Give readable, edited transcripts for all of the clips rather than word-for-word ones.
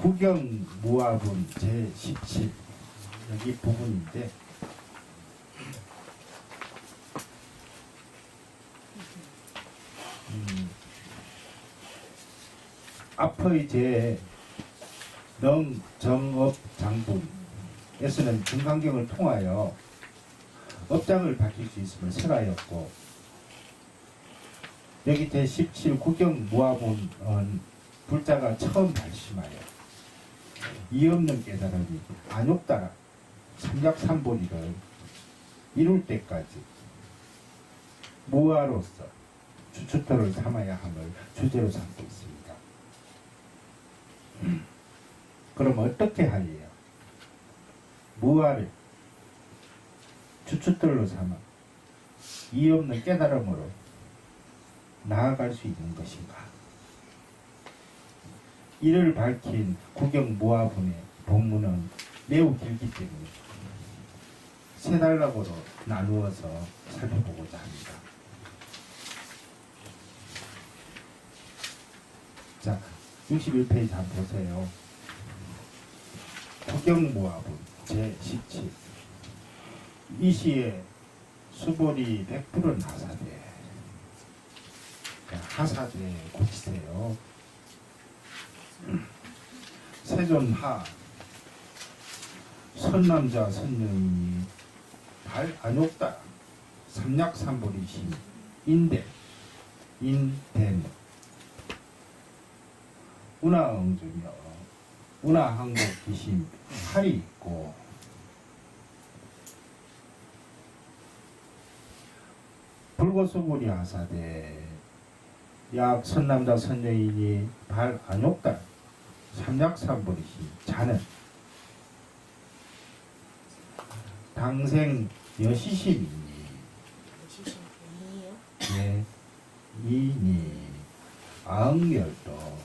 구경무화분 제17 여기 부분인데 앞의 제 능정업 장분에서는 중간경을 통하여 업장을 밝힐 수 있음을 설하였고, 여기 제17 구경무화분은 불자가 처음 발심하여 이 없는 깨달음이 안욕따라 삼약삼보리를 이룰 때까지 무아로서 주추토를 삼아야 함을 주제로 삼고 있습니다. 그럼 어떻게 하리요? 무아를 주추토로 삼아 이 없는 깨달음으로 나아갈 수 있는 것인가? 이를 밝힌 구경무화분의 본문은 매우 길기 때문에 세 단락으로 나누어서 살펴보고자 합니다. 자, 61페이지 한번 보세요. 구경무화분 제17. 이 시에 수보리 100%는 하사되. 하사되 고치세요. 세존하 선남자 선녀인이 발 안욕다 삼약삼보리심 인대 인대는 운하응주며 운하항복기심 할이 있고, 불고수보리 하사되 약 선남자 선녀인이 발 안욕다 삼약삼보리심 자는 당생 여시심이니 예, 이니 아응열도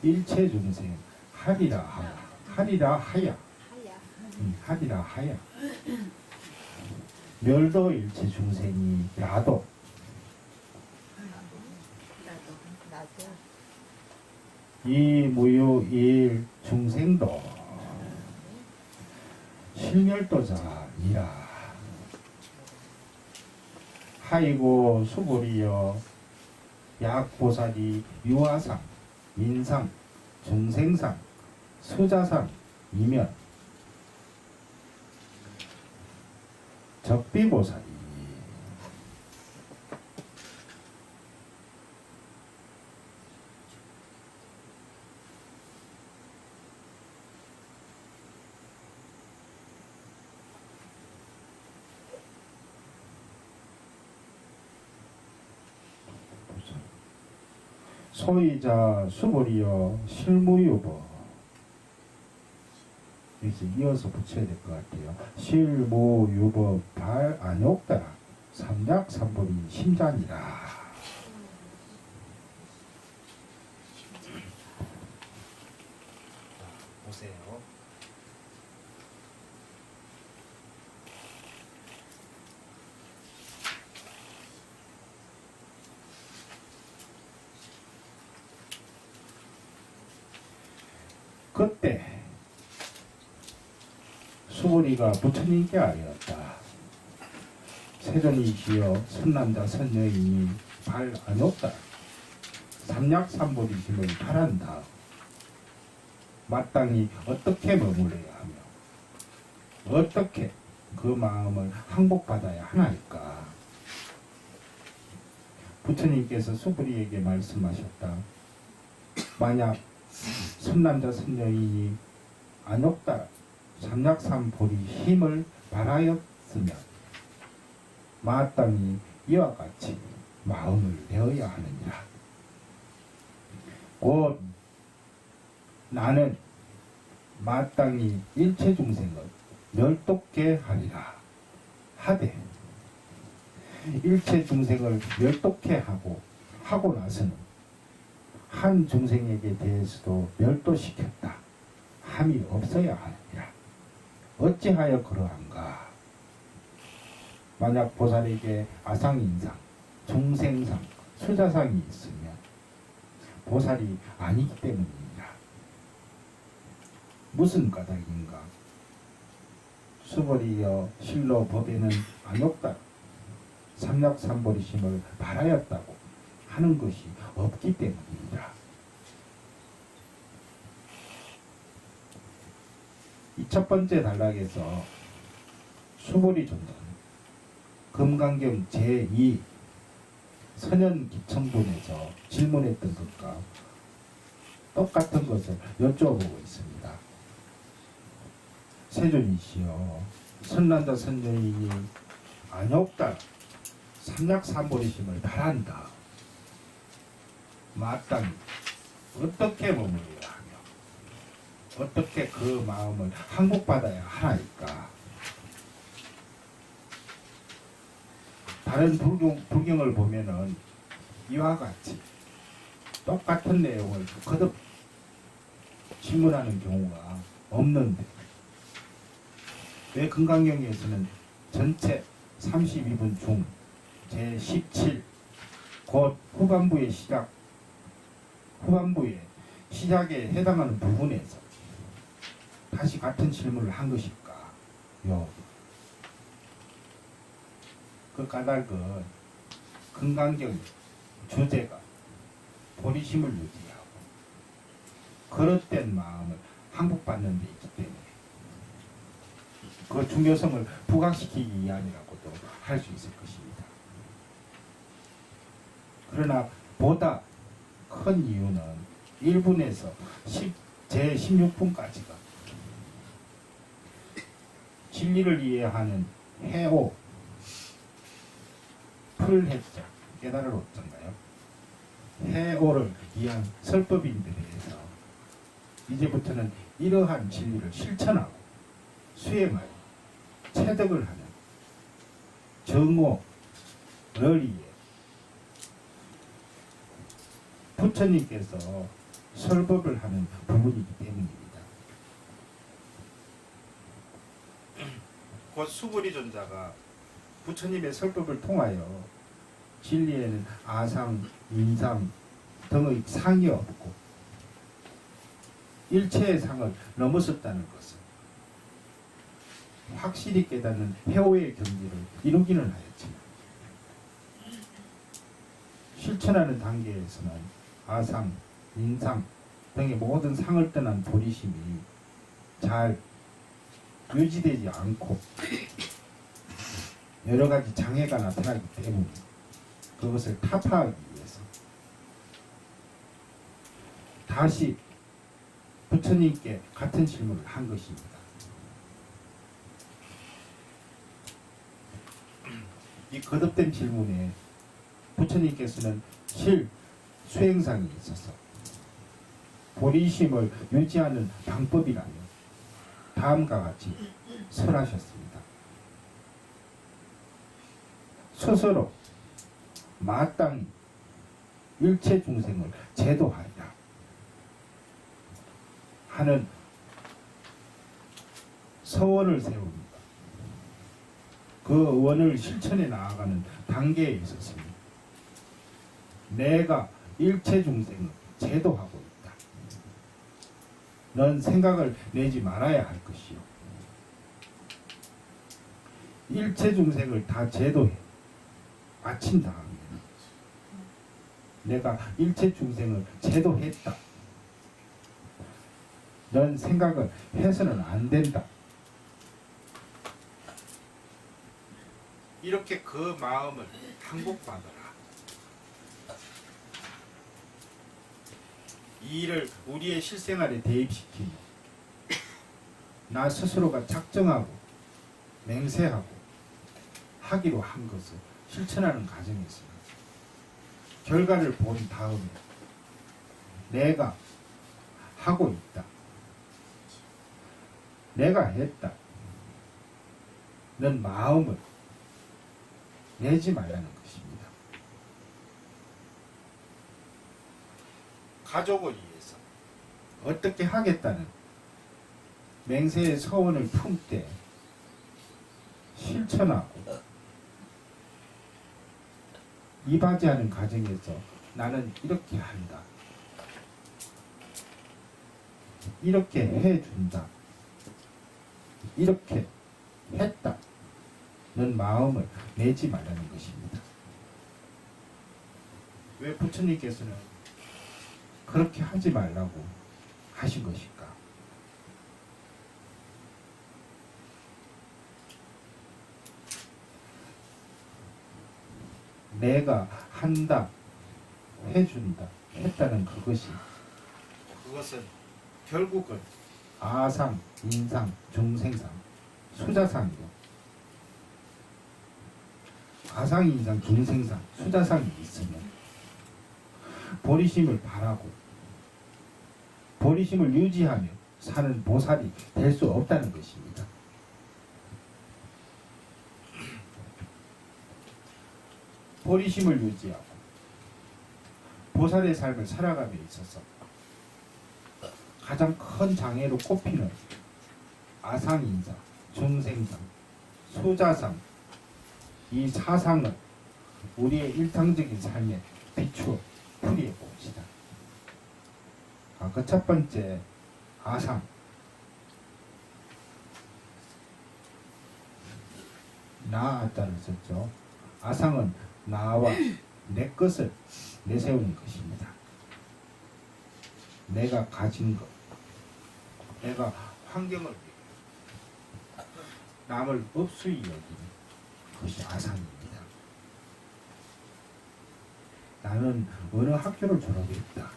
일체중생 하리라 하야 하리라 하야 멸도 일체중생이 나도 이 무유 일 중생도 실멸도자니라. 하이고 수보리여 약보살이 유아상 인상 중생상 수자상 이면 적비보살이 소이자 수보리여 실무유보. 여기서 이어서 붙여야 될 것 같아요. 실무유보 발 안욕따라 삼약삼보리 심자니라. 보세요. 그때 수보리가 부처님께 아뢰었다. 세존이시여 선남자 선녀인이 발 안욕따라 삼약삼보리 힘을 바란다. 마땅히 어떻게 머물러야 하며 어떻게 그 마음을 항복받아야 하나이까. 부처님께서 수보리에게 말씀하셨다. 만약 선남자 선녀인이 안욕따라 삼약삼보리 힘을 바라였으면 마땅히 이와 같이 마음을 내어야 하느니라. 곧 나는 마땅히 일체중생을 멸독게 하리라 하되, 일체중생을 멸독게 하고 나서는 한 중생에게 대해서도 멸도시켰다 함이 없어야 하느니라. 어찌하여 그러한가? 만약 보살에게 아상인상, 중생상, 수자상이 있으면 보살이 아니기 때문입니다. 무슨 까닭인가? 수벌이여 실로 법에는 안욕다 삼약삼보리심을 바라였다고 하는 것이 없기 때문이라. 이 첫 번째 단락에서 수벌이 존재는 금강경 제2 선현기청분에서 질문했던 것과 똑같은 것을 여쭤보고 있습니다. 세존이시여 선난다 선녀이니 안욕다 삼약삼보리심을 바란다. 마땅히 어떻게 머물러야 하며 어떻게 그 마음을 항복받아야 하나이까. 다른 불경을 보면은 이와 같이 똑같은 내용을 거듭 질문하는 경우가 없는데 왜 금강경에서는 전체 32분 중 제17 곧 후반부에 시작에 해당하는 부분에서 다시 같은 질문을 한 것일까요? 그 까닭은 금강경 주제가 보리심을 유지하고 그릇된 마음을 항복받는 데 있기 때문에 그 중요성을 부각시키기 위함이라고도 할 수 있을 것입니다. 그러나 보다 큰 이유는 1분에서 제16분까지가 진리를 이해하는 해오 풀해자 깨달을 어떤가요? 해오를 위한 설법인들에 대해서 이제부터는 이러한 진리를 실천하고 수행하여 체득을 하는 정오를 위해 부처님께서 설법을 하는 부분이기 때문입니다. 곧 수불이 존자가 부처님의 설법을 통하여 진리에는 아상, 인상 등의 상이 없고 일체의 상을 넘어섰다는 것을 확실히 깨닫는 해오의 경지를 이루기는 하였지만 실천하는 단계에서는 아상, 인상 등의 모든 상을 떠난 보리심이 잘 유지되지 않고 여러 가지 장애가 나타나기 때문에 그것을 타파하기 위해서 다시 부처님께 같은 질문을 한 것입니다. 이 거듭된 질문에 부처님께서는 수행상이 있어서 보리심을 유지하는 방법이라며 다음과 같이 설하셨습니다. 스스로 마땅히 일체 중생을 제도하리라 하는 서원을 세웁니다. 그 원을 실천해 나아가는 단계에 있었습니다. 내가 일체 중생을 제도하고 있다. 넌 생각을 내지 말아야 할 것이요. 일체 중생을 다 제도해 마친 다음에 내가 일체 중생을 제도했다. 넌 생각을 해서는 안 된다. 이렇게 그 마음을 항복받아라. 이 일을 우리의 실생활에 대입시키며 나 스스로가 작정하고 맹세하고 하기로 한 것을 실천하는 과정에서 결과를 본 다음에 내가 하고 있다. 내가 했다. 는 마음을 내지 말라는 것입니다. 가족을 위해서 어떻게 하겠다는 맹세의 서원을 품되 실천하고 이바지하는 과정에서 나는 이렇게 한다. 이렇게 해준다, 이렇게 했다 는 마음을 내지 말라는 것입니다. 왜 부처님께서는 그렇게 하지 말라고 하신 것일까? 내가 한다, 해준다, 했다는 그것은 결국은 아상, 인상, 중생상, 수자상이요. 아상, 인상, 중생상, 수자상이 있으면 보리심을 바라고 보리심을 유지하며 사는 보살이 될 수 없다는 것입니다. 보리심을 유지하고 보살의 삶을 살아감에 있어서 가장 큰 장애로 꼽히는 아상인상, 중생상, 수자상, 이 사상을 우리의 일상적인 삶에 비추어 풀이해 봅시다. 그 첫 번째 아상, 나아자를 썼죠. 아상은 나와 내 것을 내세우는 것입니다. 내가 가진 것, 내가 환경을 위해 남을 업수히 여기는 그것이 아상입니다. 나는 어느 학교를 졸업했다.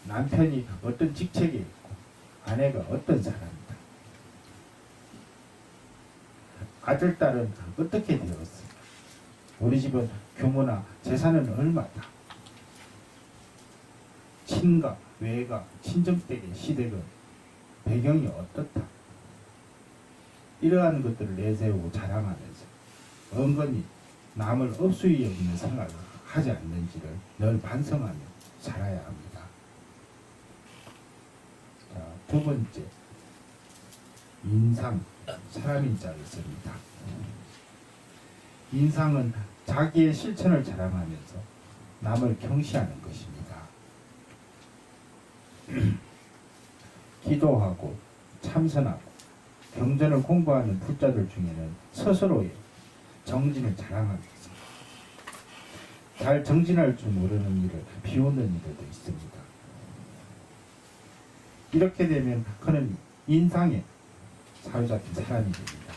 남편이 어떤 직책에 있고 아내가 어떤 사람이다. 아들, 딸은 어떻게 되었을까? 우리 집은 규모나 재산은 얼마다. 친가, 외가, 친정댁의 시댁은 배경이 어떻다. 이러한 것들을 내세우고 자랑하면서 은근히 남을 업수히 여기는 생활을 하지 않는지를 늘 반성하며 살아야 합니다. 자, 두 번째, 인상, 사람인 자를 씁니다. 인상은 자기의 실천을 자랑하면서 남을 경시하는 것입니다. 기도하고 참선하고 경전을 공부하는 불자들 중에는 스스로의 정진을 자랑하면서 잘 정진할 줄 모르는 일을 비웃는 이들도 있습니다. 이렇게 되면 그는 인상에 사로잡힌 사람이 됩니다.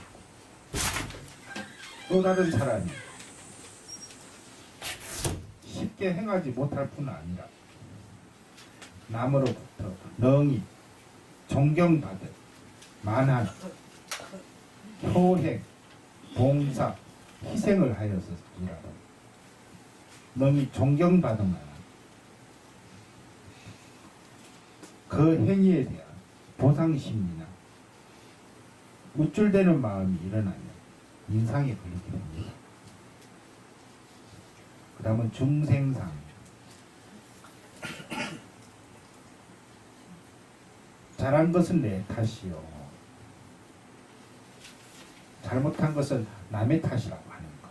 또 다른 사람이 쉽게 행하지 못할 뿐 아니라 남으로부터 능히 존경받을 만한 효행, 봉사, 희생을 하여서이라도 능히 존경받을 만한 그 행위에 대한 보상심이나 우쭐대는 마음이 일어나면 인상에 걸리게 됩니다. 그 다음은 중생상. 잘한 것은 내 탓이요, 잘못한 것은 남의 탓이라고 하는 것.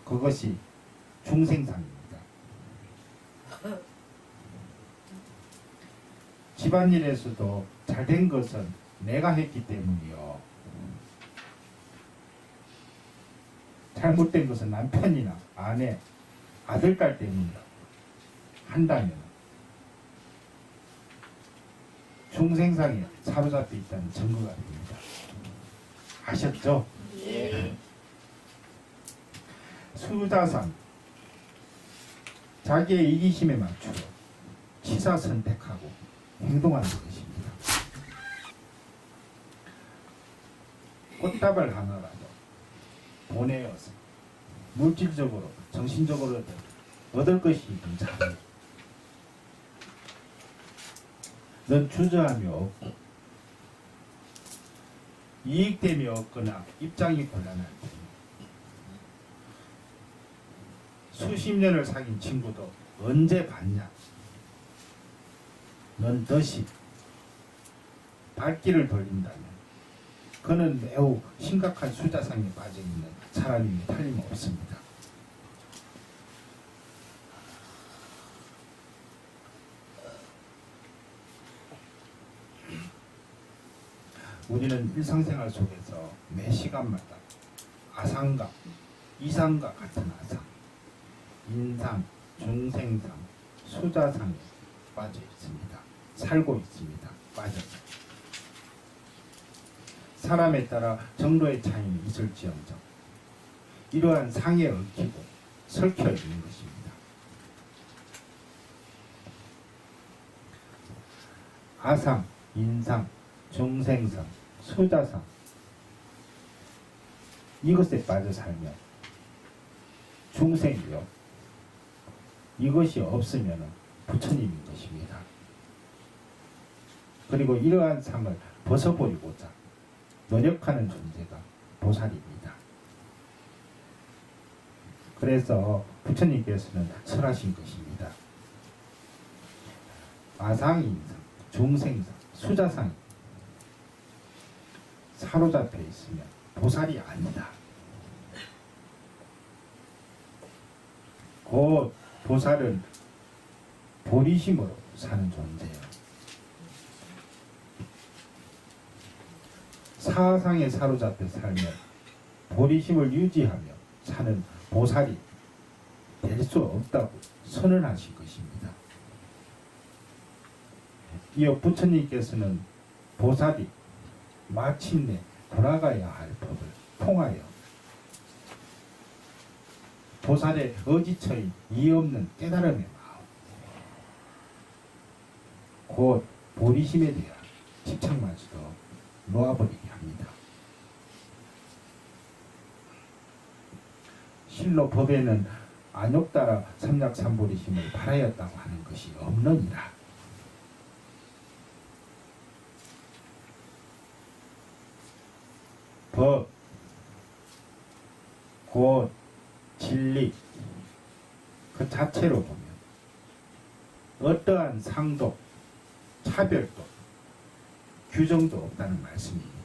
그것이 중생상입니다. 집안일에서도 잘된 것은 내가 했기 때문이요, 잘못된 것은 남편이나 아내, 아들, 딸 때문이라고 한다면 중생상에 사로잡혀 있다는 증거가 됩니다. 아셨죠? 예. 수자상, 자기의 이기심에 맞추어 치사 선택하고 행동하는 것입니다. 꽃다발 하나라도 보내어서 물질적으로, 정신적으로든 얻을 것이 있든 잘해. 넌 주저함이 없고 이익됨이 없거나 입장이 곤란할 때 수십 년을 사귄 친구도 언제 봤냐? 넌 다시 발길을 돌린다면 그는 매우 심각한 수자상에 빠져있는 사람임에 틀림없습니다. 우리는 일상생활 속에서 매 시간마다 아상과 이상과 같은 아상, 인상, 중생상, 수자상에 빠져 있습니다. 살고 있습니다. 빠져서. 사람에 따라 정도의 차이는 있을지언정 이러한 상에 얽히고 설켜 있는 것입니다. 아상, 인상, 중생상, 수자상 이것에 빠져 살면 중생이요. 이것이 없으면 부처님인 것입니다. 그리고 이러한 상을 벗어버리고자 노력하는 존재가 보살입니다. 그래서 부처님께서는 설하신 것입니다. 아상인상, 중생상, 수자상 사로잡혀 있으면 보살이 아니다. 곧 보살은 보리심으로 사는 존재예요. 사상에 사로잡혀 살며 보리심을 유지하며 사는 보살이 될 수 없다고 선언하신 것입니다. 이어 부처님께서는 보살이 마침내 돌아가야 할 법을 통하여 보살의 의지처인 이 없는 깨달음의 마음, 곧 보리심에 대한 집착마저도 놓아버리게 합니다. 실로 법에는 안욕따라 삼략삼보리심을 바라였다고 하는 것이 없느니라. 법, 곧 진리 그 자체로 보면 어떠한 상도 차별도 규정도 없다는 말씀입니다.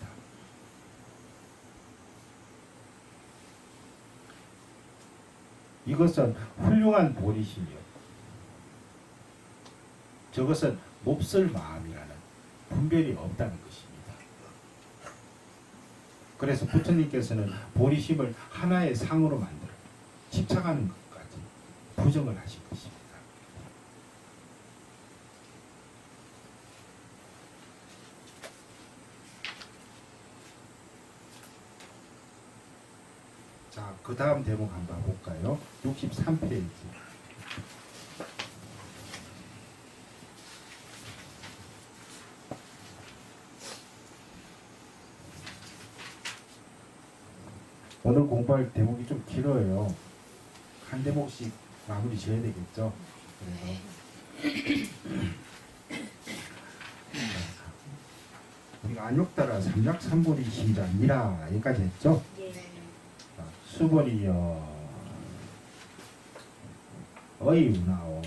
이것은 훌륭한 보리심이요. 저것은 몹쓸 마음이라는 분별이 없다는 것입니다. 그래서 부처님께서는 보리심을 하나의 상으로 만들어 집착하는 것까지 부정을 하신 것입니다. 자, 그 다음 대목 한번 볼까요? 63페이지. 오늘 공부할 대목이 좀 길어요. 한 대목씩 마무리 지어야 되겠죠? 그래서 우리가 안욕따라 삼략삼보리 심자니라 여기까지 했죠? 수보리여 어이우나오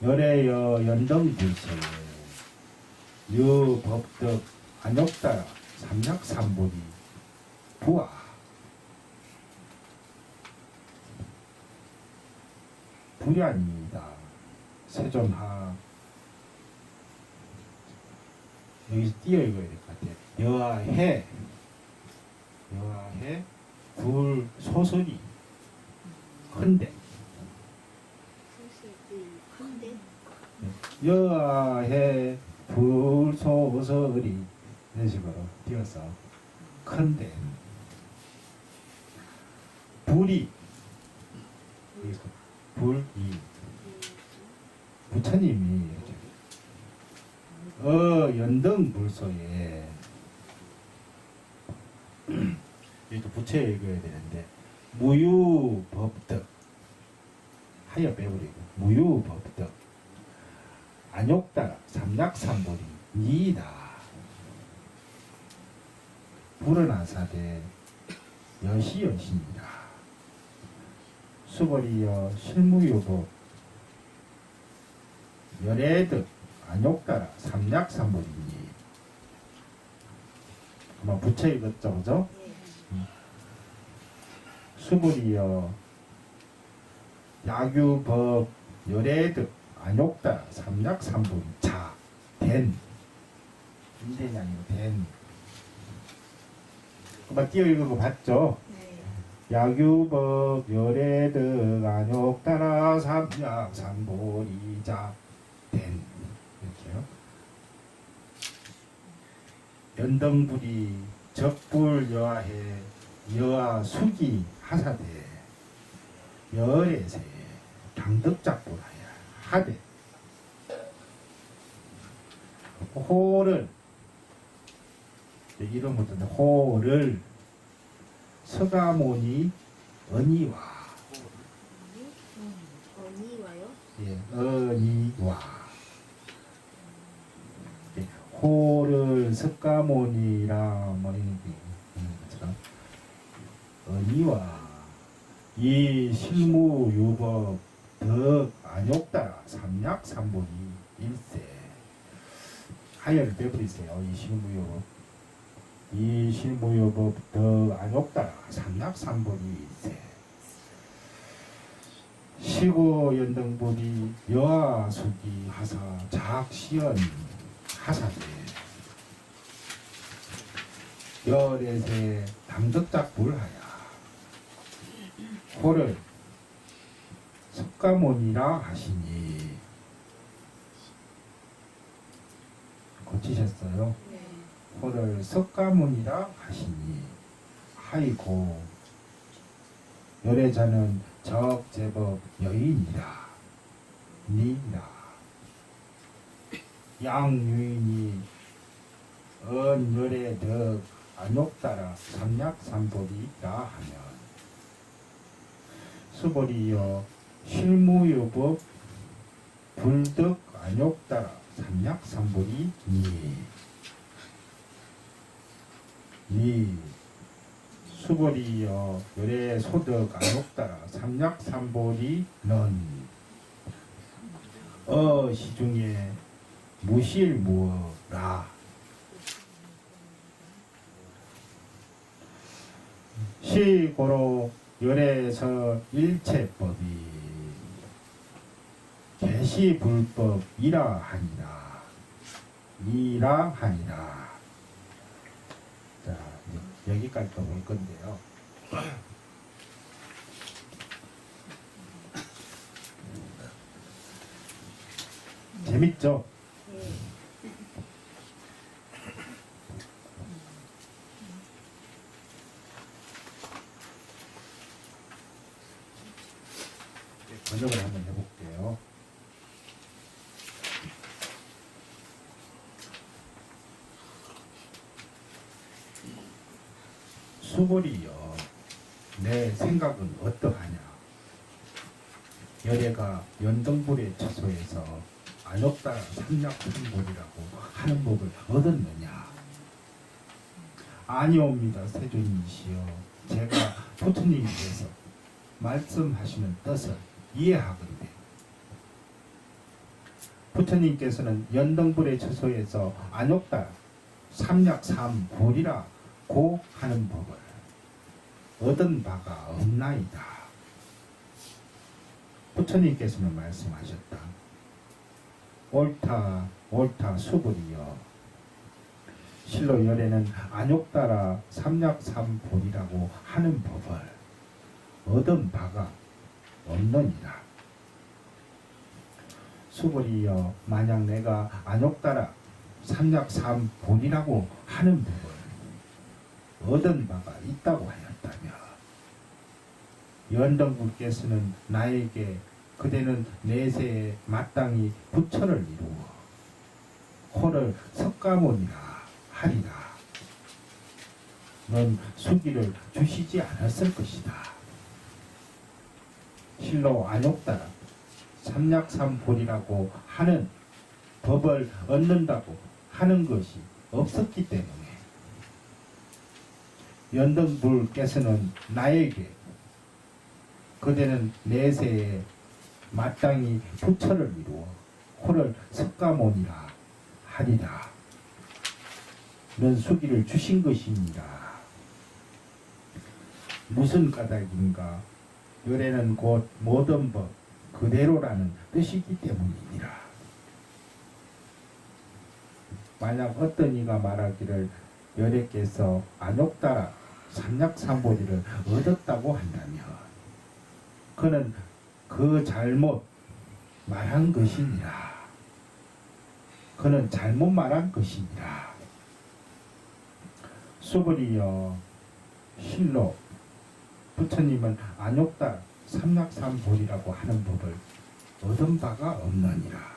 열애여 연등불세 유법덕 안욕따라 삼략삼보리 부아 불야입니다. 세존하 여기서 띄어 읽어야 될 것 같아요. 여하해 굴 소설이 큰데 여하해 굴 소설이 이런 식으로 띄어서 큰데 불이 불이 부처님이 연등불소에 여기도 부채 읽어야 되는데 무유법덕 하여 빼버리고 무유법덕 안욕따라 삼략삼보리 니이다 불은아사대 여시여시니라 수보리여 실무유법 열애득 안욕따라 삼략삼보리니 아마 부채 읽었죠, 그죠? 수불이여 야규법 열애득 안욕따라 삼략삼보리 자된 인된이 아니고 된. 한번 띄어 읽은 거 봤죠? 네. 야규법 열애득 안욕 따라 삼약 삼보리자 된. 이렇게요. 연등불이 적불 여하해 여하 수기 하사대 열애세 당덕작불하여 하되 호를 이름부터 호를 서가모니 언니와 언니와요? 예, 언니와 예, 호를 석가모니라 뭐 이런 게 있는 것처럼 언니와 이 실무유법 덕 안욕따라 삼약삼보리 일세 하여를 빼버리세요. 이 실무유법 이 실무유법 덕 안욕따라 삼약삼보리 일세 시고 연등법이 여하수기 하사 작시연 하사대 열애세 당덕작불하야 호를 석가모니라 하시니 고치셨어요? 네. 호를 석가모니라 하시니 하이고 열애자는 적제법 여인이라 니라 양유인이 언열애 덕 안욕따라 삼약삼보리라 하면 수보리여 실무유법 불덕 안욕따라 삼약삼보리 니 수보리여 열애 소덕 안욕따라 삼약삼보리는 시중에 무실무어라 시고로 열애서 일체법이 개시불법이라 하니라 이라 하니라. 자, 여기까지 또 볼 건데요. 재밌죠? 네. 번역을 한번 해볼게요. 수보리여 내 생각은 어떠하냐. 열애가 연등불의 처소에서 안욕따라 삼약삼보리라고 하는 법을 얻었느냐. 아니옵니다 세존이시여. 제가 부처님께서 말씀하시는 뜻을 이해하건대 부처님께서는 연등불의 처소에서 안욕따라 삼약삼보리라고 하는 법을 얻은 바가 없나이다. 부처님께서는 말씀하셨다. 옳다 옳다 수불이여. 실로 열애는 안욕따라 삼약삼보리라고 하는 법을 얻은 바가 없느니라. 수불이여 만약 내가 안욕따라 삼약삼보리라고 하는 법을 얻은 바가 있다고 하였다며 연등불께서는 나에게 그대는 내세에 마땅히 부처를 이루어 호를 석가모니라 하리라. 넌 수기를 주시지 않았을 것이다. 실로 안욕따라 삼약삼보리라고 하는 법을 얻는다고 하는 것이 없었기 때문에 연등불께서는 나에게 그대는 내세에 마땅히 부처를 이루어 호를 석가모니라 하리라. 넌 수기를 주신 것이니라. 무슨 까닭인가. 열애는 곧 모든 법 그대로라는 뜻이기 때문이니라. 만약 어떤 이가 말하기를 여래께서 안욕따라 삼약삼보리를 얻었다고 한다면 그는 그 잘못 말한 것이니라. 그는 잘못 말한 것이니라. 수불이여 실로 부처님은 안욕따 삼약삼보리라고 하는 법을 얻은 바가 없느니라.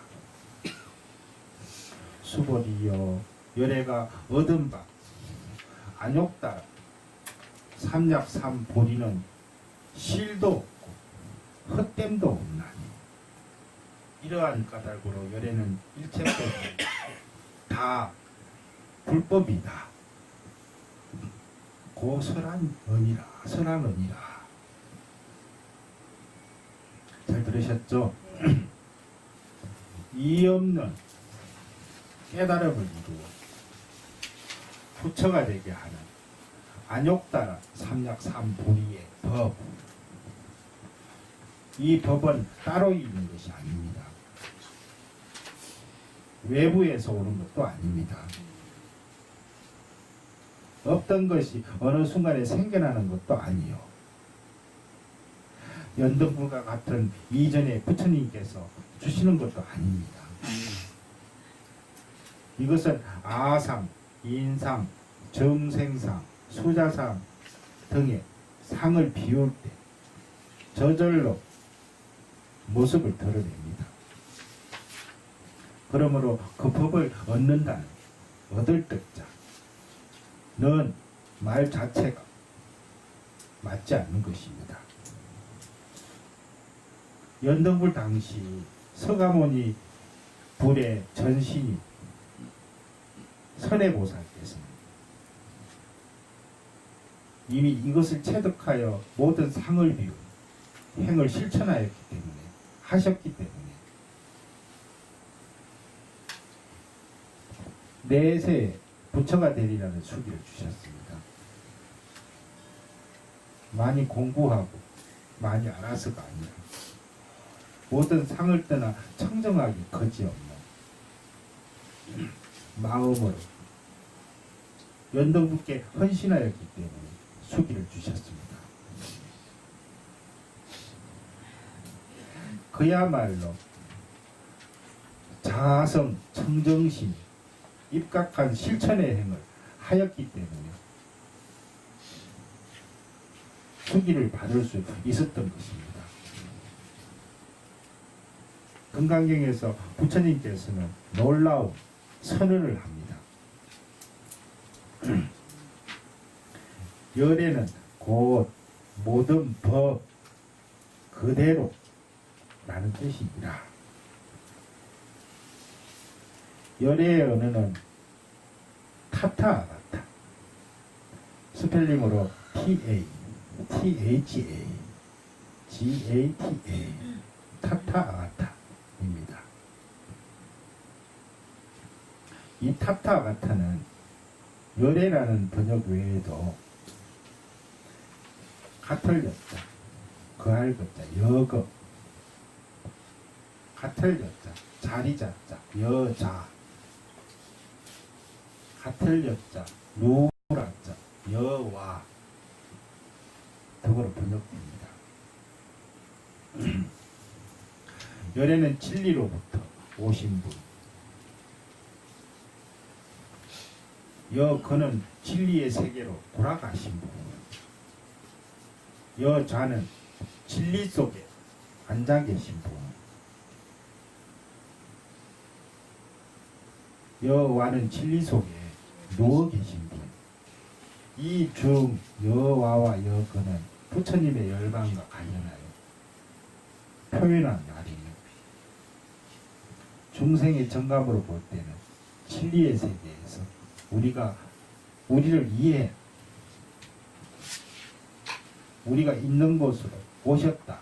수보리여 열애가 얻은 바 안욕따 삼약삼보리는 실도 없고 헛됨도 없나니 이러한 까닭으로 열애는 일체법이 다 불법이다. 고 설한 언이라. 잘 들으셨죠? 이 없는 깨달음을 이루어 부처가 되게 하는 안욕따라 삼약삼보리의 법. 이 법은 따로 있는 것이 아닙니다. 외부에서 오는 것도 아닙니다. 없던 것이 어느 순간에 생겨나는 것도 아니요. 연등불과 같은 이전에 부처님께서 주시는 것도 아닙니다. 이것은 아상, 인상, 정생상, 수자상 등의 상을 비울 때 저절로 모습을 드러냅니다. 그러므로 그 법을 얻는다는 얻을 뜻자는 말 자체가 맞지 않는 것입니다. 연등불 당시 서가모니 불의 전신이 선해보살께서는 이미 이것을 체득하여 모든 상을 비운 행을 실천하였기 때문에 하셨기 때문에 내세 부처가 되리라는 수기를 주셨습니다. 많이 공부하고 많이 알아서가 아니라 모든 상을 떠나 청정하기 거지없는 마음으로 연등분께 헌신하였기 때문에 수기를 주셨습니다. 그야말로 자성 청정심 입각한 실천의 행을 하였기 때문에 수기를 받을 수 있었던 것입니다. 금강경에서 부처님께서는 놀라운 선언을 합니다. 열애는 곧 모든 법 그대로 라는 뜻이니라. 열애의 언어는 타타아가타 스펠링으로 THA GATA 타타아가타입니다. 이 타타아가타는 열애라는 번역 외에도 가털여자, 그할것자, 여거, 가털여자, 자리자자, 여자, 가털여자, 누라자, 여와 등으로 번역됩니다. 열애는 진리로부터 오신 분, 여거는 진리의 세계로 돌아가신 분, 여자는 진리 속에 앉아 계신 분, 여와는 진리 속에 누워 계신 분. 이 중 여와와 여거는 부처님의 열반과 관련하여 표현한 말이에요. 중생의 정감으로 볼 때는 진리의 세계에서 우리를 이해해 우리가 있는 곳으로 오셨다.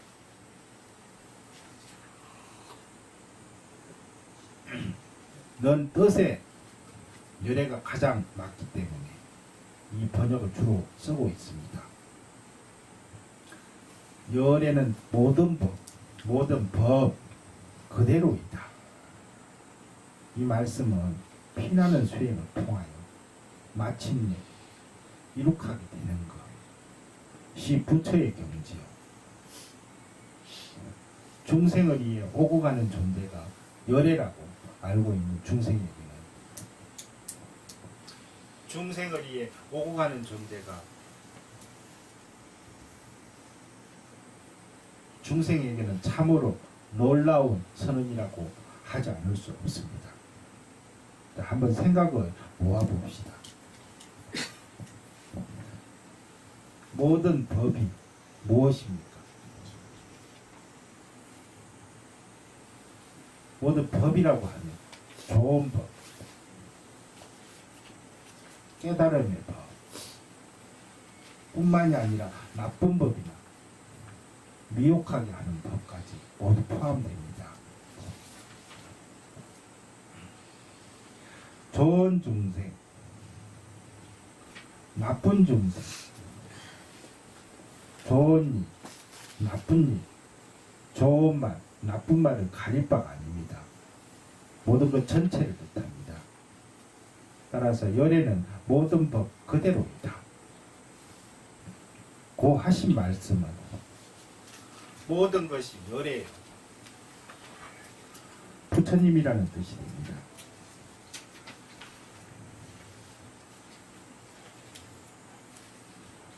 넌 뜻에 열애가 가장 맞기 때문에 이 번역을 주로 쓰고 있습니다. 열애는 모든 법 그대로이다. 이 말씀은 피나는 수행을 통하여 마침내 이룩하게 되는 것이 부처의 경지요. 중생을 위해 오고 가는 존재가 열애라고 알고 있는 중생을 위해 오고 가는 존재가 중생에게는 참으로 놀라운 선언이라고 하지 않을 수 없습니다. 한번 생각을 모아봅시다. 모든 법이 무엇입니까? 모든 법이라고 하면 좋은 법, 깨달음의 법, 뿐만이 아니라 나쁜 법이나 미혹하게 하는 법까지 모두 포함됩니다. 좋은 중생, 나쁜 중생, 좋은 일, 나쁜 일, 좋은 말, 나쁜 말을 가릴 바가 아닙니다. 모든 것 전체를 뜻합니다. 따라서 열애는 모든 법 그대로이다. 고 하신 말씀은 모든 것이 열애예요. 부처님이라는 뜻이 됩니다.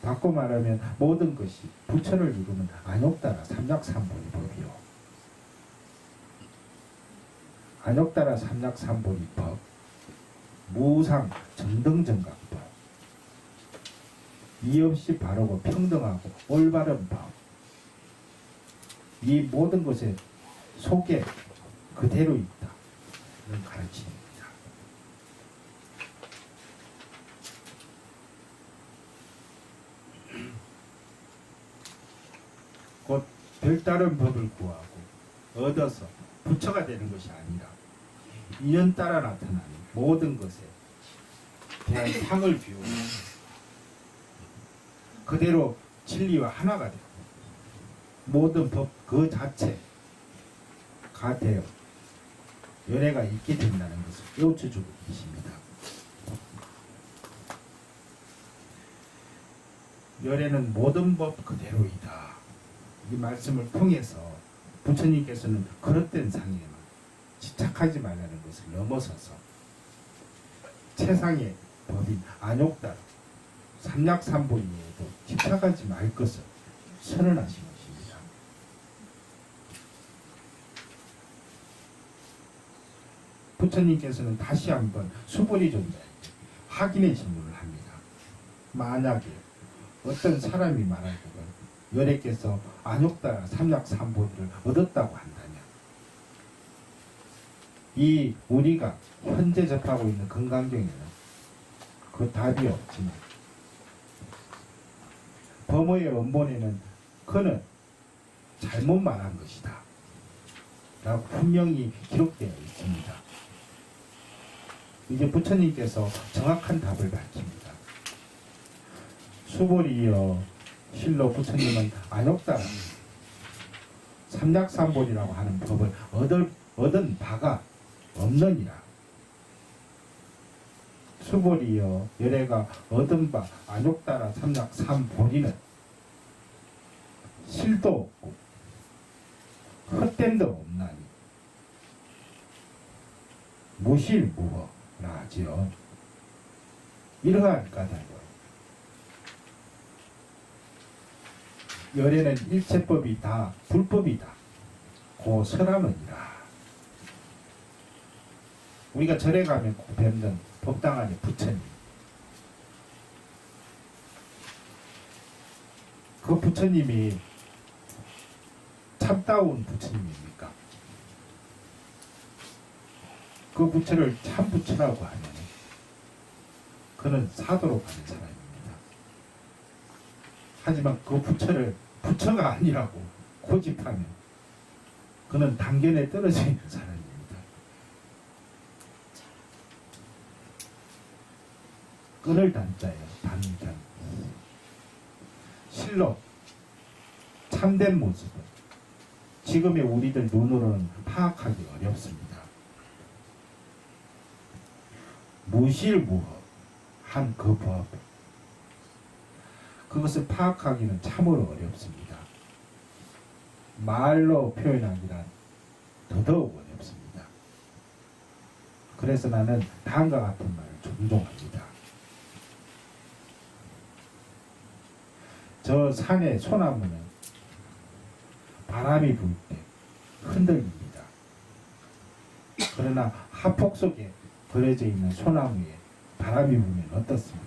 바꿔 말하면 모든 것이 부처를 이루는 안욕따라 삼약삼보리 법이요. 안욕따라 삼약삼보리 법, 무상 정등정각법, 이없이 바르고 평등하고 올바른 법, 이 모든 것의 속에 그대로 있다. 이런 가르침입니다. 곧 별다른 법을 구하고 얻어서 부처가 되는 것이 아니라 인연 따라 나타나는 모든 것에 대한 상을 비우고 그대로 진리와 하나가 되고 모든 법 그 자체가 되어 연애가 있게 된다는 것을 깨우쳐주고 계십니다. 연애는 모든 법 그대로이다. 이 말씀을 통해서 부처님께서는 그릇된 상에만 집착하지 말라는 것을 넘어서서 최상의 법인 안욕따라 삼약삼보리에도 집착하지 말 것을 선언하신 것입니다. 부처님께서는 다시 한번 수보리 존자에게 확인의 질문을 합니다. 만약에 어떤 사람이 말하기를 열애께서 안욕따라 삼약삼보리를 얻었다고 한다면 이 우리가 현재 접하고 있는 금강경에는 그 답이 없지만 범어의 원본에는 그는 잘못 말한 것이다 라고 분명히 기록되어 있습니다. 이제 부처님께서 정확한 답을 밝힙니다. 수보리여 실로 부처님은 안욕따라 삼약삼보리라고 하는 법을 얻은 바가 없느니라. 수보리여 열애가 얻은 바 안욕따라 삼약삼보리는 실도 없고 헛됨도 없나니 무실무허라 하지요. 이러한 까닭으로 열애는 일체법이 다 불법이다. 고 설하느니라. 우리가 절에 가면 꼭 뵙는 법당 안에 부처님. 그 부처님이 참다운 부처님입니까? 그 부처를 참 부처라고 하면 그는 사도로 가는 사람입니다. 하지만 그 부처를 부처가 아니라고 고집하면 그는 단견에 떨어져 있는 사람입니다. 끈을 단자예요. 단견. 실로 참된 모습은 지금의 우리들 눈으로는 파악하기 어렵습니다. 무실무허한 그 법, 그것을 파악하기는 참으로 어렵습니다. 말로 표현하기란 더더욱 어렵습니다. 그래서 나는 다음과 같은 말을 종종 합니다. 저 산의 소나무는 바람이 불 때 흔들립니다. 그러나 하폭 속에 버려져 있는 소나무에 바람이 불면 어떻습니까?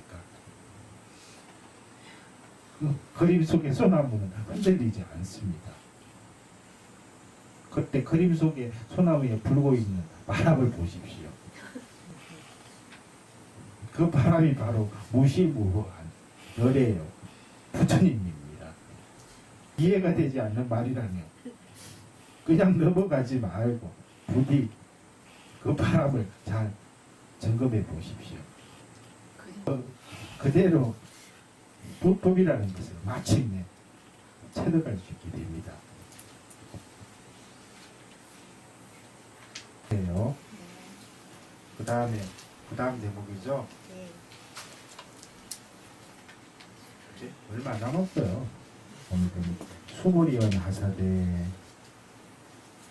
그 그림 속의 소나무는 흔들리지 않습니다. 그때 그림 속에 소나무에 불고 있는 바람을 보십시오. 그 바람이 바로 무시무후한 열애요 부처님입니다. 이해가 되지 않는 말이라면 그냥 넘어가지 말고 부디 그 바람을 잘 점검해 보십시오. 그대로 불법이라는 것을 마침내 체득할 수 있게 됩니다. 그래요. 그 다음 대목이죠. 이제 얼마 안 남았어요. 오늘은 수보리언 하사대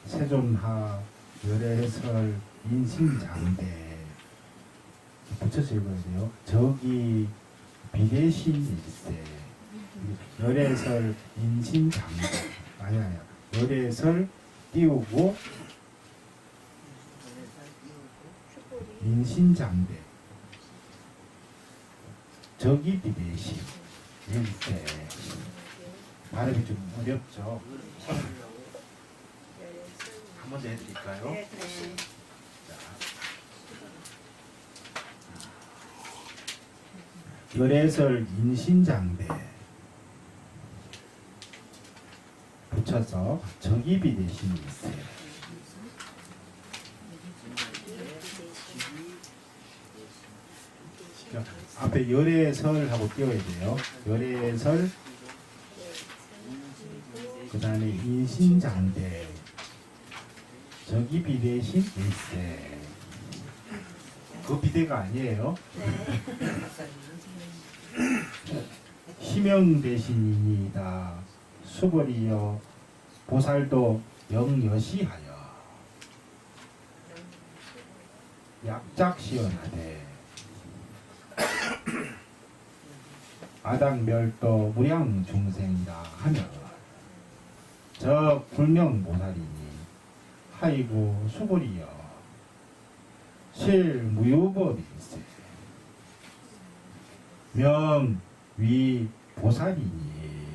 세존하 열애설 인신장대 붙여서 읽어야 돼요. 저기 비대신 일세 열애설 인신장대 아니야 열애설 띄우고 인신장대 저기 비대신 일세 발음이 좀 어렵죠. 한 번 더 해드릴까요? 네. 열애설 인신장대 붙여서 정의비 대신 일세. 앞에 열애설하고 띄워야 돼요. 열애설 그 다음에 인신장대 저기 비대신 일세. 그 비대가 아니에요. 희명 대신이니다 수벌이여 보살도 영여시하여 약작시연하되 아당멸도 무량 중생이라 하며 저 불명보살이니 하이고 수불이여 실무유법일세 명위 보살이니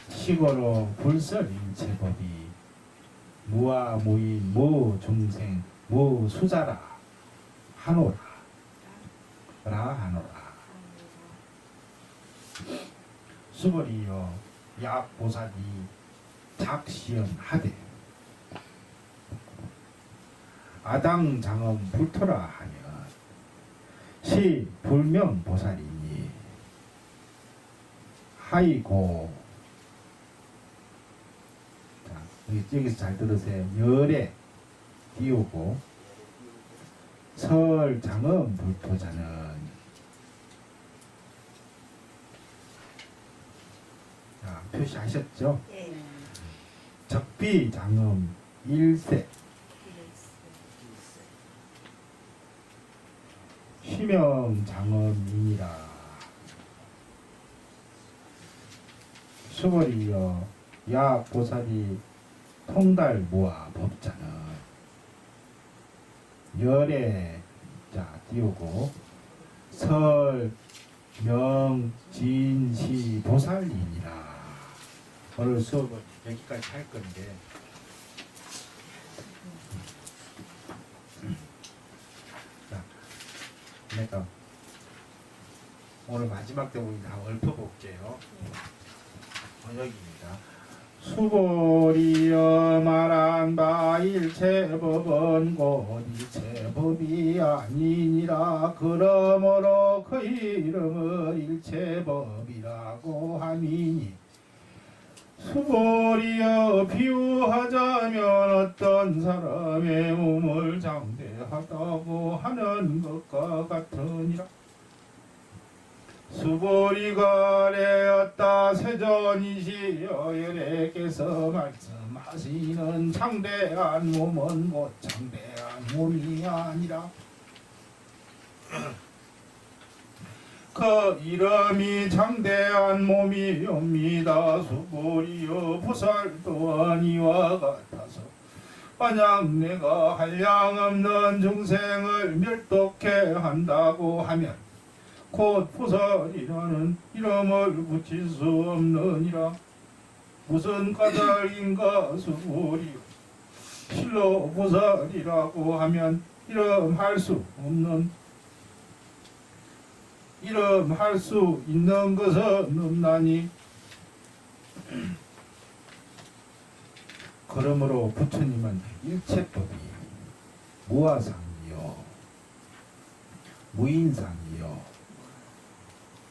시거로 불설일체법이 무아 무인 무중생 무수자라 하노라 하노라 수벌이여 약보살이 작시연하되 아당장엄 불토라 하면 시 불명보살이니 하이고 자, 여기서 잘 들으세요. 열에 띄우고 설장엄 불토자는 자, 표시하셨죠? 네. 적비장엄 일세 희명장엄이니라 수벌이여 야보살이 통달모아 법자는 열에 자 띄우고 설명진시 보살이니라. 오늘 수업은 여기까지 할 건데 내가 오늘 마지막 대목이 다 읊어볼게요. 번역입니다. 수보리여 말한 바 일체법은 곧 일체법이 아니니라. 그러므로 그 이름을 일체법이라고 하미니 수보리여 비유하자면 어떤 사람의 몸을 장대하다고 하는 것과 같으니라. 수보리가 아래였다 세전이시여 여래께서 말씀하시는 장대한 몸은 곧 장대한 몸이 아니라 그 이름이 장대한 몸이옵니다. 수보리여 보살도 아니와 같아서 만약 내가 한량없는 중생을 멸독해 한다고 하면 곧 보살이라는 이름을 붙일 수 없느니라. 무슨 까닭인가 수보리여 실로 보살이라고 하면 이름할 수 있는 것은 없나니 그러므로 부처님은 일체법이 무아상이요 무인상이요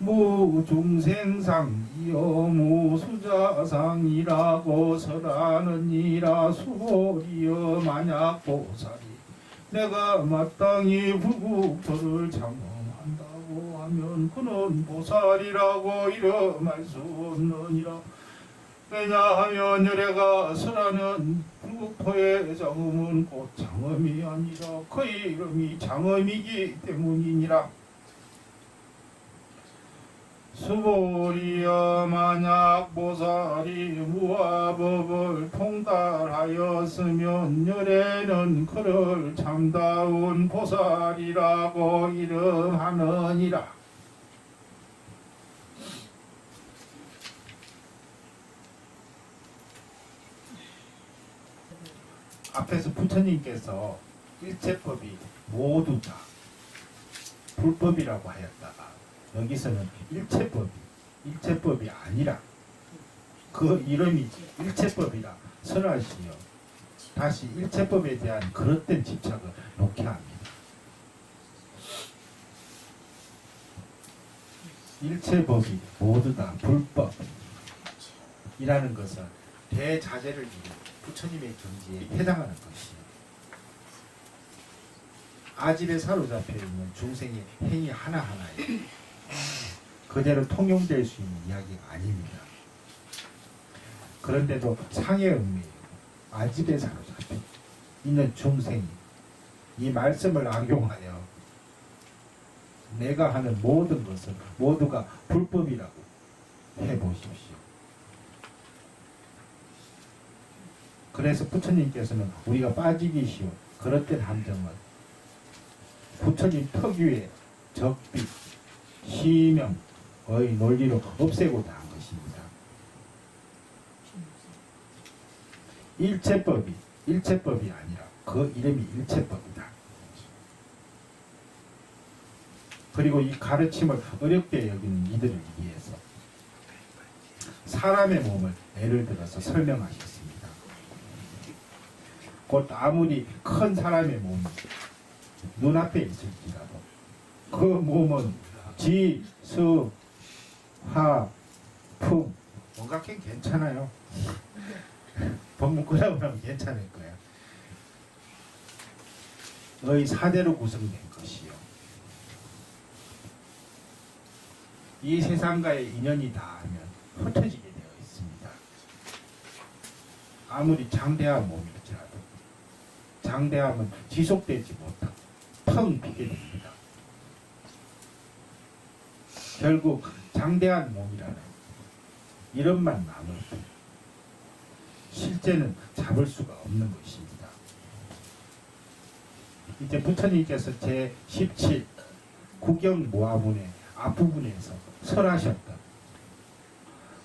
무중생상이요 무수자상이라고 설하느니라. 수보리여 만약 보살이 내가 마땅히 불국토를 장엄한다고 하면 그는 보살이라고 이름할 수 없느니라. 왜냐하면 열애가 설하는 불국토의 장엄은 곧 장엄이 아니라 그 이름이 장엄이기 때문이니라. 수보리여 만약 보살이 무아법을 통달하였으면 열애는 그를 참다운 보살이라고 이름하느니라. 앞에서 부처님께서 일체법이 모두 다 불법이라고 하였다가 여기서는 일체법이 아니라 그 이름이 일체법이라 설하시며 다시 일체법에 대한 그릇된 집착을 놓게 합니다. 일체법이 모두 다 불법이라는 것은 대자재를 이룬 부처님의 경지에 해당하는 것이요 아집에 사로잡혀 있는 중생의 행위 하나하나에 그대로 통용될 수 있는 이야기가 아닙니다. 그런데도 상의 의미, 아집에 사로잡혀 있는 중생이 이 말씀을 악용하여 내가 하는 모든 것을 모두가 불법이라고 해보십시오. 그래서 부처님께서는 우리가 빠지기 쉬운 그릇된 함정은 부처님 특유의 적비, 시명의 논리로 없애고자 한 것입니다. 일체법이 아니라 그 이름이 일체법이다. 그리고 이 가르침을 어렵게 여기는 이들을 위해서 사람의 몸을 예를 들어서 설명하셨습니다. 곧 아무리 큰 사람의 몸이 눈앞에 있을지라도 그 몸은 지, 수, 하, 풍 뭔가 괜찮아요. 법문 끝나고 나면 괜찮을 거야. 의 사대로 구성된 것이요 이 세상과의 인연이 닿으면 흩어지게 되어 있습니다. 아무리 장대한 몸일지라도 장대함은 지속되지 못하고 텅 비게 됩니다. 결국 장대한 몸이라는 이름만 남을 뿐 실제는 잡을 수가 없는 것입니다. 이제 부처님께서 제17 구경모화문의 앞부분에서 설하셨던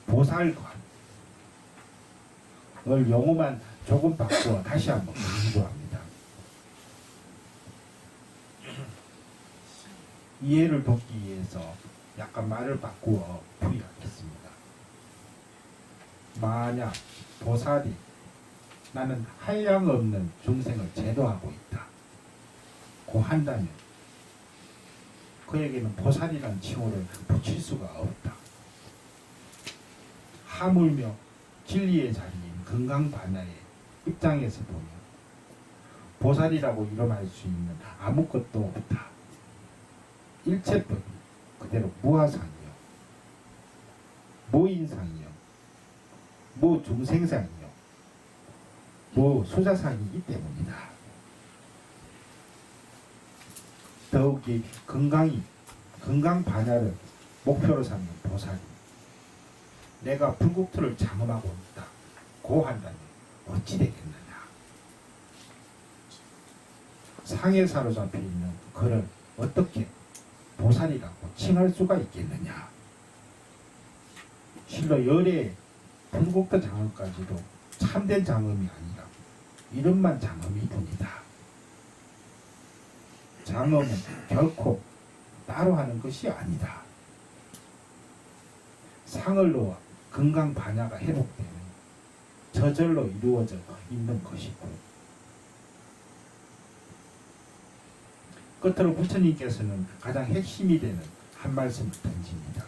보살관을 용어만 조금 바꾸어 다시 한번 강조합니다. 이해를 돕기 위해서 약간 말을 바꾸어 풀이하겠습니다. 만약 보살이 나는 한량 없는 중생을 제도하고 있다 고 한다면 그에게는 보살이라는 칭호를 붙일 수가 없다. 하물며 진리의 자리인 건강반야의 입장에서 보면 보살이라고 이름할 수 있는 아무것도 없다. 일체법이 그대로 무아상이요, 무인상이요, 무중생상이요, 무수자상이기 때문이다. 더욱이 건강 반야를 목표로 삼는 보살이 내가 불국토를 장엄하고 있다 고 한다면 어찌 되겠느냐. 상에 사로잡혀 있는 그를 어떻게 보살이라고 칭할 수가 있겠느냐. 실로 열의 불국토 장엄까지도 참된 장엄이 아니라 이름만 장엄이 뿐이다. 장엄은 결코 따로 하는 것이 아니다. 상을 놓아 건강 반야가 회복되는 저절로 이루어져 있는 것이고, 끝으로 부처님께서는 가장 핵심이 되는 한 말씀을 던집니다.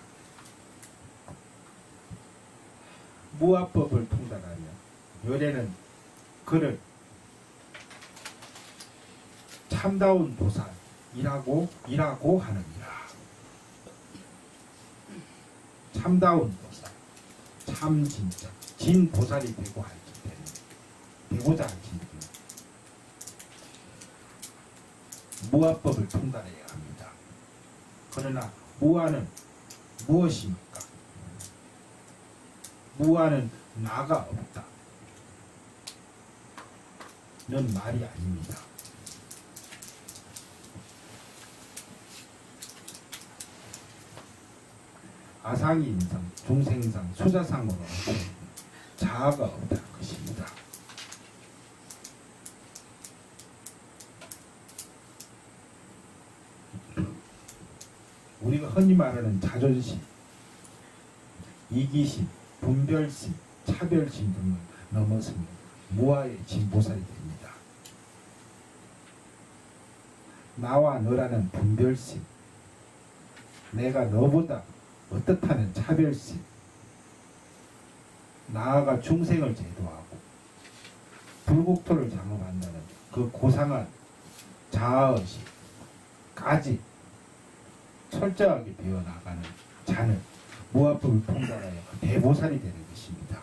무아법을 통달하며 열애는 그를 참다운 보살이라고 하느니라. 참다운 보살, 참 진짜 진 보살이 되고자 할 진리, 무아법을 통달해야 합니다. 그러나 무아는 무엇입니까? 무아는 나가 없다 는 말이 아닙니다. 아상이 인상, 중생상, 수자상으로 자아가 없다는 것입니다. 우리가 흔히 말하는 자존심, 이기심, 분별심, 차별심 등을 넘어서면 무아의 진보살이 됩니다. 나와 너라는 분별심, 내가 너보다 어떻다는 차별심, 나아가 중생을 제도하고 불국토를 장엄한다는 그 고상한 자아의식까지 철저하게 배워나가는 자는 무아법을 통달하여 대보살이 되는 것입니다.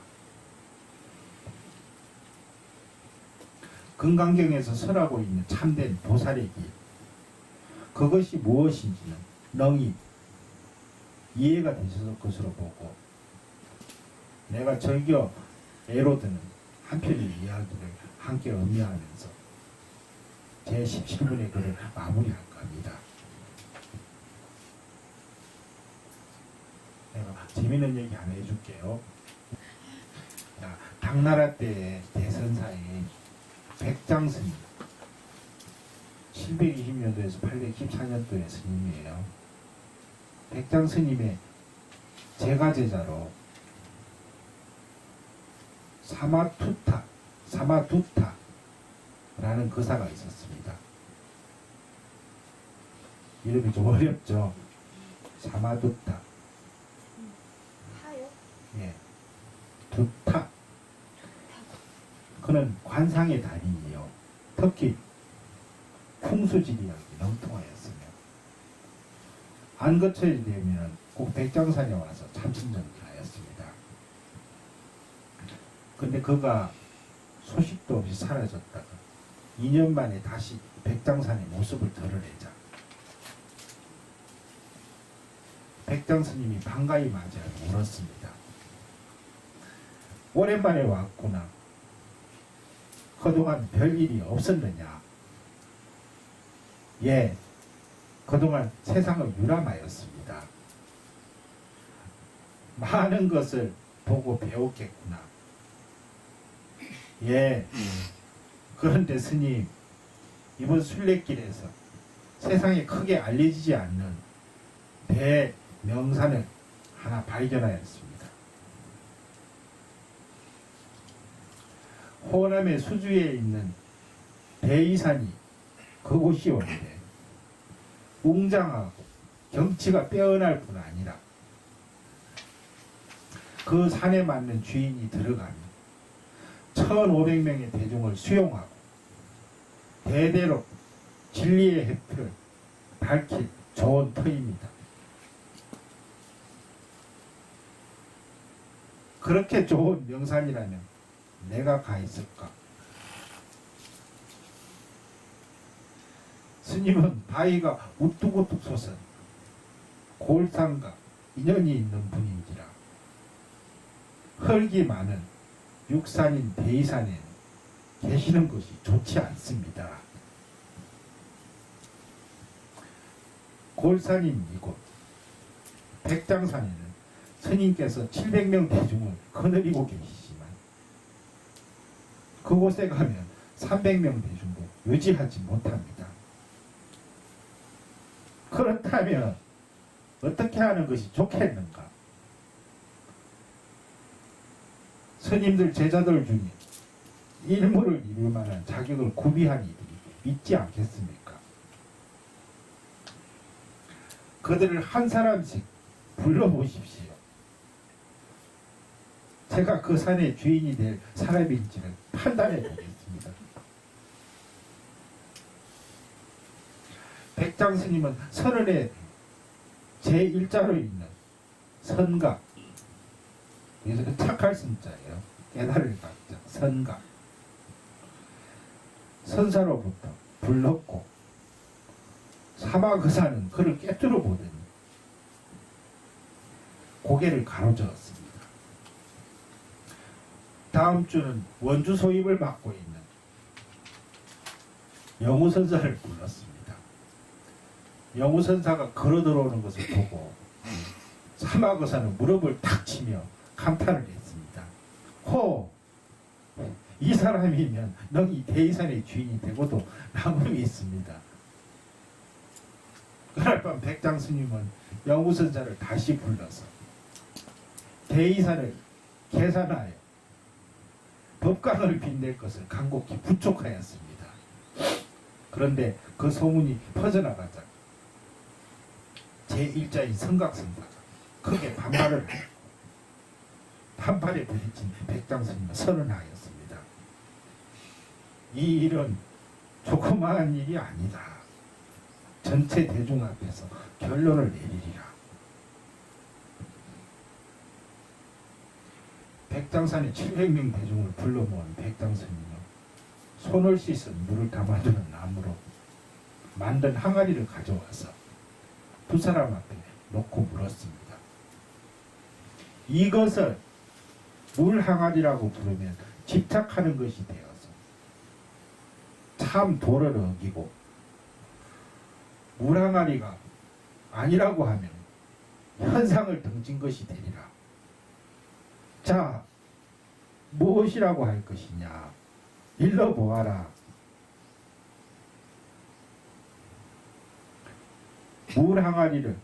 금강경에서 설하고 있는 참된 보살의 길, 그것이 무엇인지는 능히 이해가 되셨을 것으로 보고, 내가 절교 애로 드는 한편의 이야기를 함께 의미하면서 제 17분의 글을 마무리할까 합니다. 내가 재미있는 얘기 하나 해줄게요. 당나라 때 대선사의 백장스님, 720년도에서 814년도의 스님이에요. 백장 스님의 제가제자로 사마두타라는 거사가 있었습니다. 이름이 좀 어렵죠. 사마두타. 타요? 예. 두타. 그는 관상의 달인이요. 특히 풍수지리학이 능통하였으며 안거철이 되면 꼭 백장산에 와서 참선정을 하였습니다. 근데 그가 소식도 없이 사라졌다가 2년 만에 다시 백장산의 모습을 드러내자 백장스님이 반가이 맞이하여 물었습니다. 오랜만에 왔구나. 그동안 별일이 없었느냐? 예, 그동안 세상을 유람하였습니다. 많은 것을 보고 배웠겠구나. 예, 그런데 스님, 이번 순례길에서 세상에 크게 알려지지 않는 대명산을 하나 발견하였습니다. 호남의 수주에 있는 대이산이 그곳이 온데 웅장하고 경치가 빼어날 뿐 아니라 그 산에 맞는 주인이 들어가면 1500명의 대중을 수용하고 대대로 진리의 햇표를 밝힐 좋은 터입니다. 그렇게 좋은 명산이라면 내가 가 있을까? 스님은 바위가 우뚝우뚝 솟은 골산과 인연이 있는 분인지라 흙이 많은 육산인 대이산에 계시는 것이 좋지 않습니다. 골산인 이곳 백장산에는 스님께서 700명 대중을 거느리고 계시지만 그곳에 가면 300명 대중도 유지하지 못합니다. 그렇다면 어떻게 하는 것이 좋겠는가? 스님들 제자들 중에 일물을 이룰 만한 자격을 구비한 이들이 있지 않겠습니까? 그들을 한 사람씩 불러보십시오. 제가 그 산의 주인이 될 사람인지를 판단해 보겠습니다. 백장스님은 선언의 제1자로 있는 선각, 여기서 착할 선자예요. 깨달을 각자, 선각. 선사로부터 불렀고 사마그사는 그를 꿰뚫어 보더니 고개를 가로저었습니다. 다음 주는 원주 소입을 맡고 있는 영우선사를 불렀습니다. 영우선사가 걸어 들어오는 것을 보고 사마그사는 무릎을 탁 치며 감탄을 했습니다. 호! 이 사람이면 너희 대이산의 주인이 되고도 남음이 있습니다. 그날 밤 백장스님은 영우선사를 다시 불러서 대이산을 계산하여 법강을 빛낼 것을 간곡히 부촉하였습니다. 그런데 그 소문이 퍼져나가자 제1자인 성각선사가 크게 반발에 부딪힌 백장스님은 선언하였습니다. 이 일은 조그마한 일이 아니다. 전체 대중 앞에서 결론을 내리리라. 백장산에 700명 대중을 불러 모은 백장스님은 손을 씻은 물을 담아두는 나무로 만든 항아리를 가져와서 두 사람 앞에 놓고 물었습니다. 이것을 물 항아리라고 부르면 집착하는 것이 되어서 참 도를 어기고 물 항아리가 아니라고 하면 현상을 등진 것이 되리라. 자, 무엇이라고 할 것이냐? 일러보아라. 물 항아리를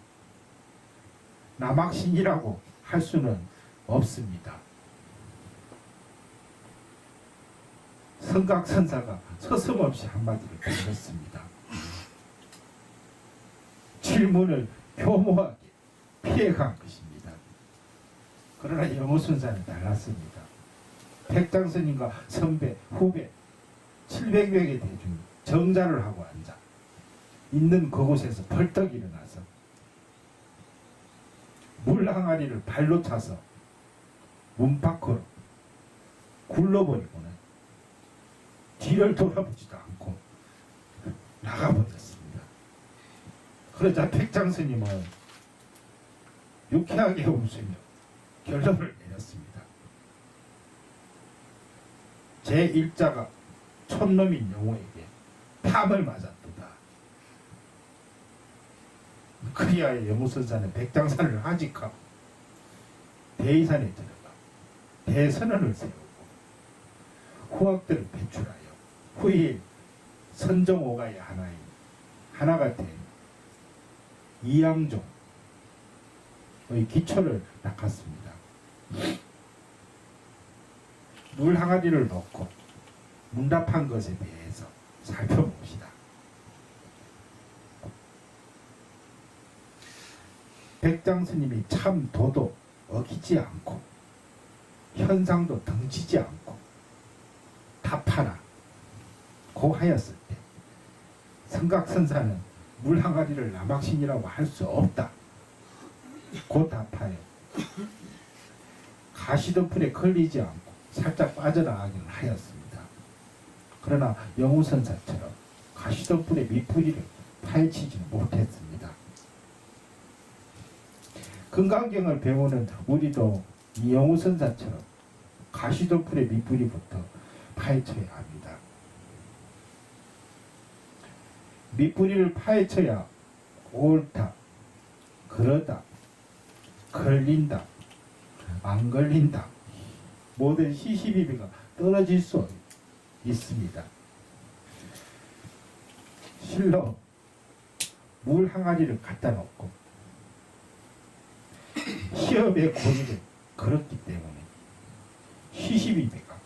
남학신이라고 할 수는 없습니다. 성각선사가 서슴없이 한마디를 던졌습니다. 질문을 교모하게 피해간 것입니다. 그러나 영우선사는 달랐습니다. 백장스님과 선배, 후배 700명의 대중이 정자를 하고 앉아 있는 그곳에서 벌떡 일어나서 물 항아리를 발로 차서 문 밖으로 굴러버리고는 뒤를 돌아보지도 않고 나가버렸습니다. 그러자 백장스님은 유쾌하게 웃으며 결론을 내렸습니다. 제1자가 촌놈인 영호에게 팜을 맞았도다. 그리하여 영우선사는 백장산을 하직하고 대이산에 들어가 대선언을 세우고 후학들을 배출하여 후일 선정오가의 하나가 된 이양종의 기초를 닦았습니다. 물 항아리를 넣고 문답한 것에 대해서 살펴봅시다. 백장스님이 참 도도 어기지 않고 현상도 등지지 않고 다 팔아 고하였을 때 성각선사는 물항아리를 남학신이라고 할 수 없다. 고 답하여 가시덤불에 걸리지 않고 살짝 빠져나가기는 하였습니다. 그러나 영우선사처럼 가시덤불의 밑뿌리를 파헤치지는 못했습니다. 금강경을 배우는 우리도 이 영우선사처럼 가시덤불의 밑뿌리부터 파헤쳐야 합니다. 밑뿌리를 파헤쳐야 옳다, 그러다, 걸린다, 안 걸린다, 모든 시시비비가 떨어질 수 있습니다. 실로 물 항아리를 갖다 놓고 시험의 고리를 걸었기 때문에 시시비비가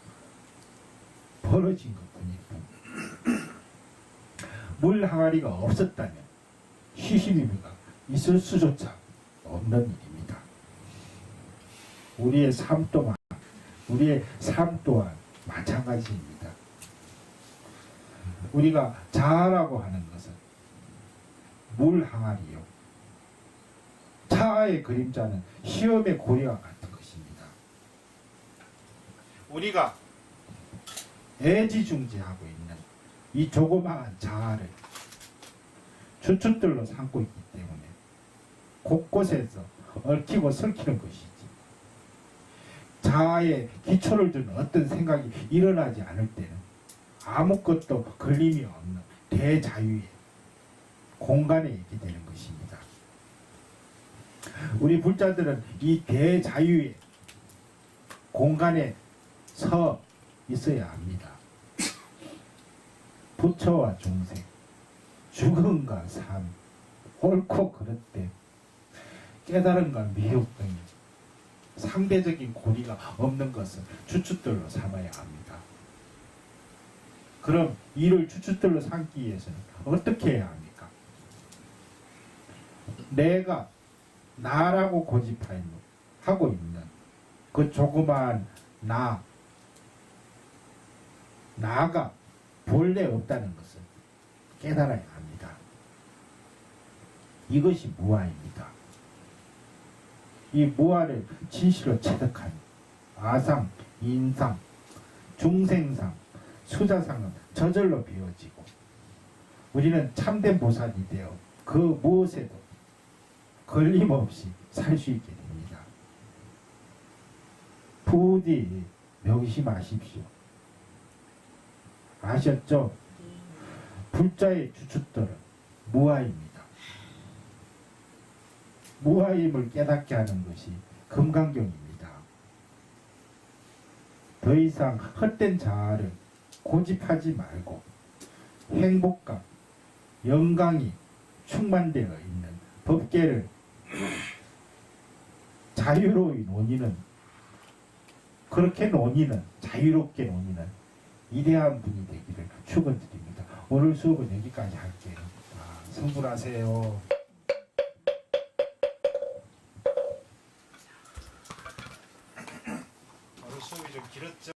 벌어진 것뿐이고, 물 항아리가 없었다면 시시비비가 있을 수조차 없는 일입니다. 우리의 삶 또한 마찬가지입니다. 우리가 자아라고 하는 것은 물 항아리요, 자아의 그림자는 시험의 고리와 같은 것입니다. 우리가 애지중지하고 있는 이 조그마한 자아를 주춧들로 삼고 있기 때문에 곳곳에서 얽히고 설키는 것이지, 자아에 기초를 두는 어떤 생각이 일어나지 않을 때는 아무것도 걸림이 없는 대자유의 공간에 있게 되는 것입니다. 우리 불자들은 이 대자유의 공간에 서 있어야 합니다. 부처와 중생, 죽음과 삶, 옳고 그릇됨, 깨달음과 미혹 등 상대적인 고리가 없는 것을 주춧돌로 삼아야 합니다. 그럼 이를 주춧돌로 삼기 위해서는 어떻게 해야 합니까? 내가 나라고 고집하고 있는 그 조그마한 나가 본래 없다는 것을 깨달아야 합니다. 이것이 무아입니다. 이 무아를 진실로 체득한 아상, 인상, 중생상, 수자상은 저절로 비워지고 우리는 참된 보살이 되어 그 무엇에도 걸림없이 살 수 있게 됩니다. 부디 명심하십시오. 아셨죠? 불자의 주춧돌은 무아입니다. 무아임을 깨닫게 하는 것이 금강경입니다. 더 이상 헛된 자아를 고집하지 말고 행복감, 영광이 충만되어 있는 법계를 자유로이 논의는, 그렇게 논의는, 자유롭게 논의는 위대한 분이 되기를 축원드립니다. 오늘 수업은 여기까지 할게요. 성불하세요. 오늘 수업이 좀 길었죠?